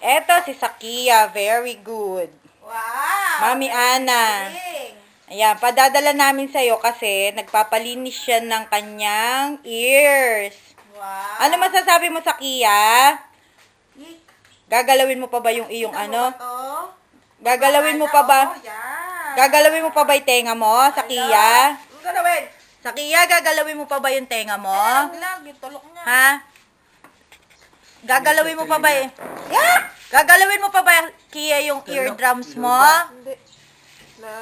Eto si Sakia, very good. Wow! Mami Ana. Galing. Ayan, padadala namin sa'yo kasi nagpapalinis siya ng kanyang ears. Wow. Ano masasabi mo, Sakia? Eh, Gagalawin mo pa ba yung iyong kita mo ano? ba to? Gagalawin mo Ana, pa ba? oh, yan. Gagalawin mo pa ba yung tenga mo, Sakia? Ano galawin? Sakia, gagalawin mo pa ba yung tenga mo? Lag, yung tulok niya. Ha? Gagalawin mo pa ba eh? Gagalawin mo pa ba, Kia, yung eardrums mo? Hindi.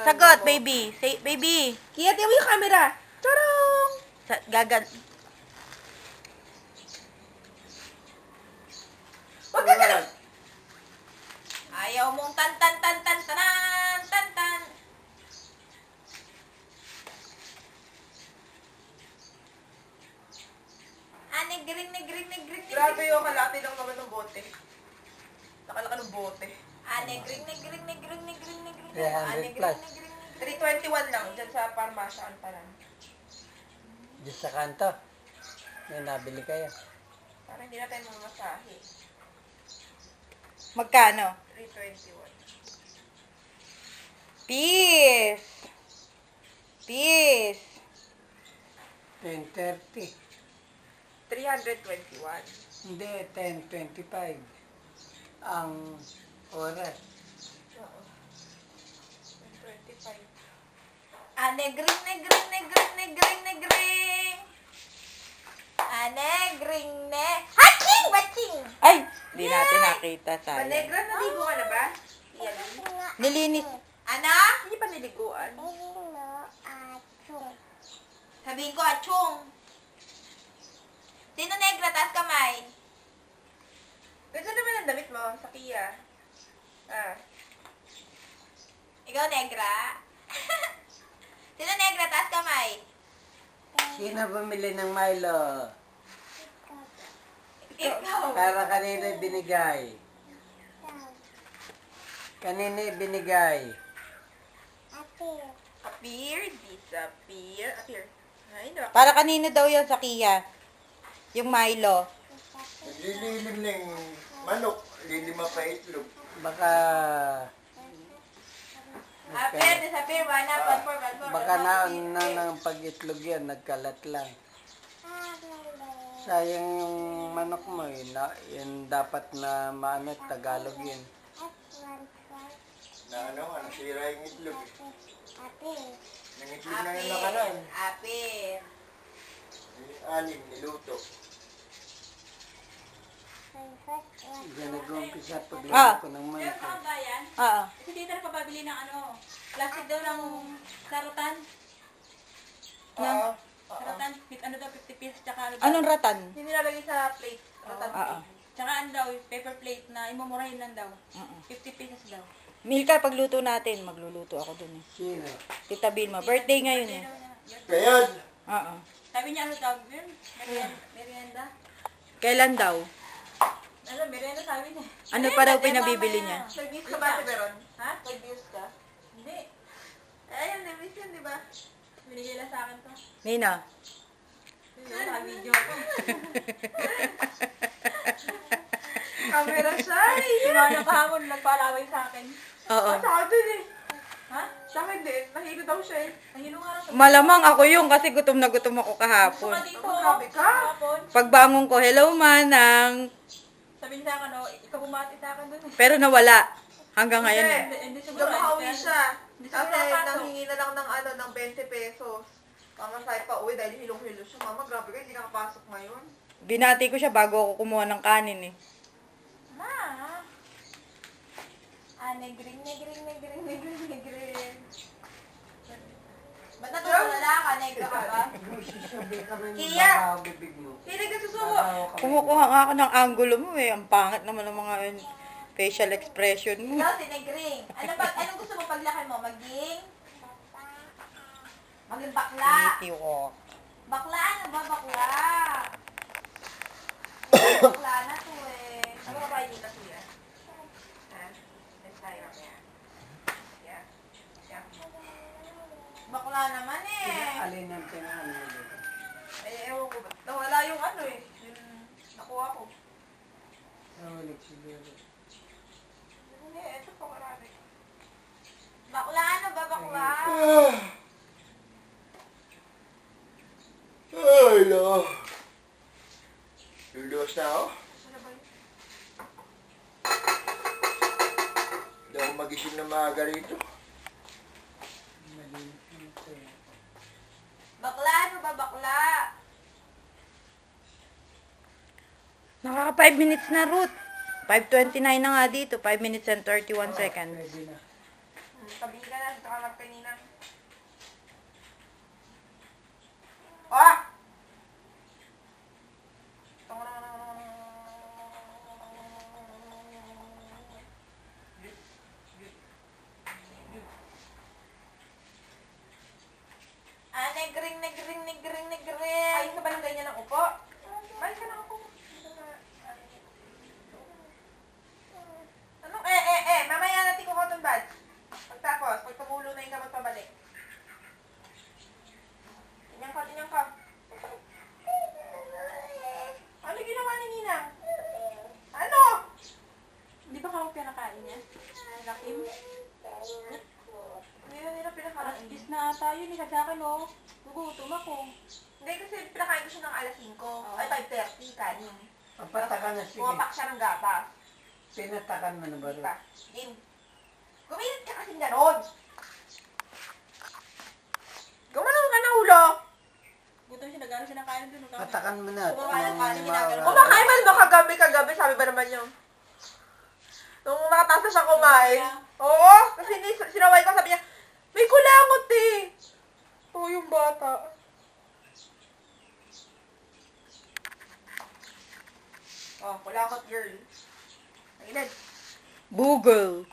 Sagot, baby. Say, baby. Kia, tiyo yung camera. Charong! Huwag ka ganun. Ayaw mong tan-tan. Negring. Grabe yung kalati lang naman ng bote. Nakalaka ng bote. Negring. 300 plus. 321 lang dyan sa Parmasya Antanan. Diyos sa kanto. May nabili kayo. Parang hindi na tayo mamasahe. Magkano? 321. Peace. Peace. 10:30. 321. Hindi, 10:25. Ang oras. Oo. 325. Negring. Haching! Ay, di natin nakita tayo. Negra, naligo ka na ba? Yan. Nilinis. Ana? Hindi pa niliguan. Sabihin ko, achong. Sino negra? Taas kamay. Ganda naman ang damit mo, Sakia. Ikaw negra? Sino negra? Taas kamay. Sino bumili ng Milo? Ikaw. Para kanina binigay. Kanina binigay. Appear, disappear. Appear. Ay, no. Para kanino daw yan, Sakia? Yung Milo. Naglililim ng manok, lilima pa itlog. Baka Appear, disappear. One up, one more. baka ng pag-itlog yan, nagkalat lang. Sayang yung manok mo, yun dapat na maano, Tagalog yun. Na ano nga, nasira yung itlog. Nang itlog na yung nakalaan. Appear. Anim, niluto. Diyan nag-umpisa paglaro ko ng Meron manok. ka ang bayan? Oo. Kasi dito na pababili ng ano, plastic daw ng sarutan. Oo. Sarutan, ano daw, 50 pieces, tsaka ano daw. Anong ratan? Hindi nilagay sa plate. Oo. Tsaka ano daw, paper plate na imumurahin lang daw. 50 pieces daw. Milka, pagluto natin. Magluluto ako dun eh. Sino? Tita Vilma, birthday ngayon eh. Kaya, Oo. Sabi niya ano daw, yun, merienda. Kailan daw? Ano, merienda sabi niya. Ano pa daw pinabibili niya? Nag-views ka ba, Ate Veron? Ha? Nag-views ka? Hindi. Ayun, nag-views yun, di ba? Binigay lang sa akin to. Nina? Yun, sa video ko. Camera shy! Yung mga kahapon, nagpalaway sa akin. Oo. Sa akin din eh. Ha? Sa akin din. Nahilo daw siya eh. Nahilo nga raw. Malamang ako yung kasi gutom na gutom ako kahapon. Gusto ka dito. Grabe ka. Kahapon. Pagbangon ko, hello manang. Sabi niya sa akin, oh, ikaw bumati sa akin dun eh. Pero nawala. Hanggang ngayon eh. Hindi siguro. Gumakawi siya. Hindi Kasi siguro napasok. nanghingi na lang ng ano, ng 20 pesos. Mama sabi pa uwi dahil hilong-hilo siya. Mama, grabe ka, hindi nakapasok ngayon. Binati ko siya bago ako kumuha ng kanin eh. Ma. Negring. Ba't natulala ka? Negra ka ba? Kia! Bibig mo. Hindi ka susubo. Kumukuha nga ako ng angulo mo eh. Ang pangit naman ng mga facial expression mo. Ikaw, si Negring. Anong gusto mo paglaki mo? Maging bakla. Thank you. Bakla, ano ba bakla? Bakla na to eh. Ano ba ba yung ito siya? Let's try yan. Yeah. Bakla naman eh. Alin ang pinaan mo dito? Ewan ko ba? Nawala yung ano eh. Yung nakuha ko. Nahulog siguro. Bakla, ano ba, bakla? Ay, no. Luluwas na ako. Ano ba yun? Hindi ako magising na maaga rito. Malinis na ito eh. Bakla, ano ba, bakla? Nakaka 5 minutes na, Ruth. 5:29 na nga dito. 5 minutes and 31 seconds. Pwede na. Tabi ka na, saka magkanina. Ah! Ah, negring. Ayun ka ba ng ganyan ng upo? Balik ka ng upo. Ano? Mamaya natin ko cotton buds. Pagtapos, pag tumulo na yung kamot pabalik. Tingnan ka. Ano ginawa ni Ninang? Ano? Hindi ba kamo pinakain niya? Lakim? Hindi na nila Alas pinakain. 10 na ata yun. Sa akin, oh. Gugutom ako. Hindi kasi pinakain ko siya ng alas 5. Ay, 5:30 kanin. Papatakan na sige. Pumapak siya ng gatas. Pinatakan mo na ba rin? Diba? Din. Gumilit ka kasing ganon. Gumanon ka na ulo. Gutom siya. Nagano siya ng kain dun. Patakan mo na. Kumakain ng kanin, ginagano. Kumakain man ba kagabi, sabi ba naman yung nung nakatasa siya kumain. Oo, kasi sinaway ko, sabi niya, may kulangot eh. Oo, yung bata. Oh, kulangot girl. Ayun. Google.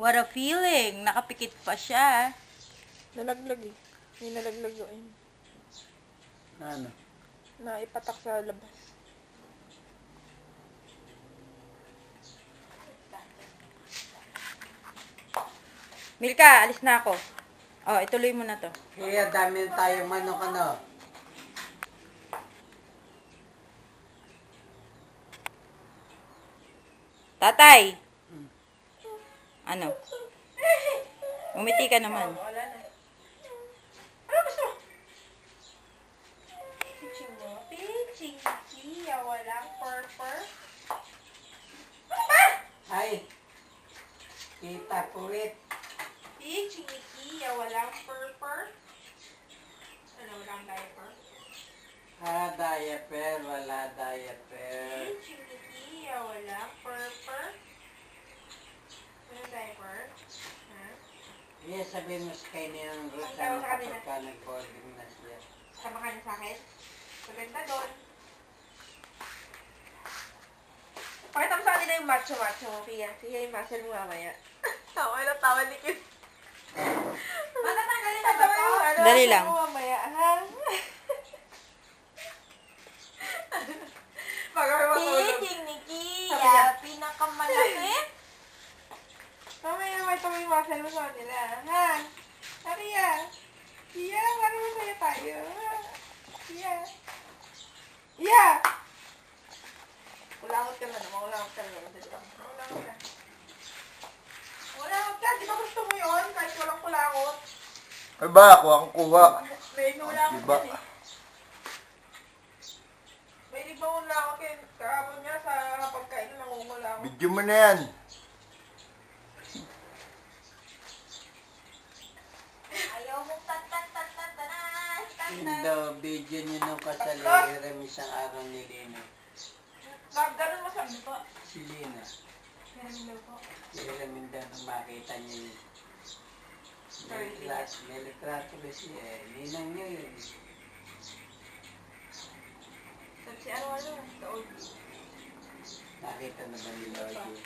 What a feeling. Nakapikit pa siya. Nalaglag eh. May nalaglag yun. Ano? Naipatak sa labas. Milka, alis na ako. Oh, ituloy mo na to. Kaya dami na tayong manok ano. Tatay! Ano? Umiti ka naman. Wala na. Ano gusto mo? Pitching mo? Pitching, Kia, walang purpur. Ano ba? Ay! Kita puwit. Pitching ni Kia, walang purpur. Ano, walang diaper? Diaper, wala diaper. Pitching ni Kia, walang purpur. Walang diaper? Ha? Iya, sabihin mo sa kanya ng Ang Ruth tawag na sa kanila. kapag ka nag-boarding na siya. Sama ka niya sa akin? Maganda doon. Pakita mo sa kanila yung macho-macho mo, Kia. Sige, yung muscle mo mamaya. Tawa ni Kim. Matatanggalin na ba ito? Dali lang. Muscle mo mamaya, ha? Pag-awi matulog. Piting ni Sabi niya. Kia. Pinakamalaki. Mamaya may ito yung muscle mo sa kanila, ha? Sabi ya. Kia, paano masaya tayo? Kia. Iya! Ulangot ka na naman, ulangot ka na naman. Ulangot ka. Ulangot ka, di ba gusto mo yun? Kahit walang kulangot. Ay ba, kuha kang kuha. May ulangot Diba? yan eh. May ibang ulangot yun. Kahapon niya sa pagkain na nangungulangot. Video mo na yan. Ayaw mong tan-tan-tan-tan-tanan. Indo, video niyo nung kasali, remis ang araw ni Lina. Ganun mo sabi po. Si Lina. Ganun daw po. Iramin daw nung makita niyo yun. Nilitrato ko siya eh. Ninang niyo yun. Sabi si ano, taon. Nakita na ba ni Lord yun?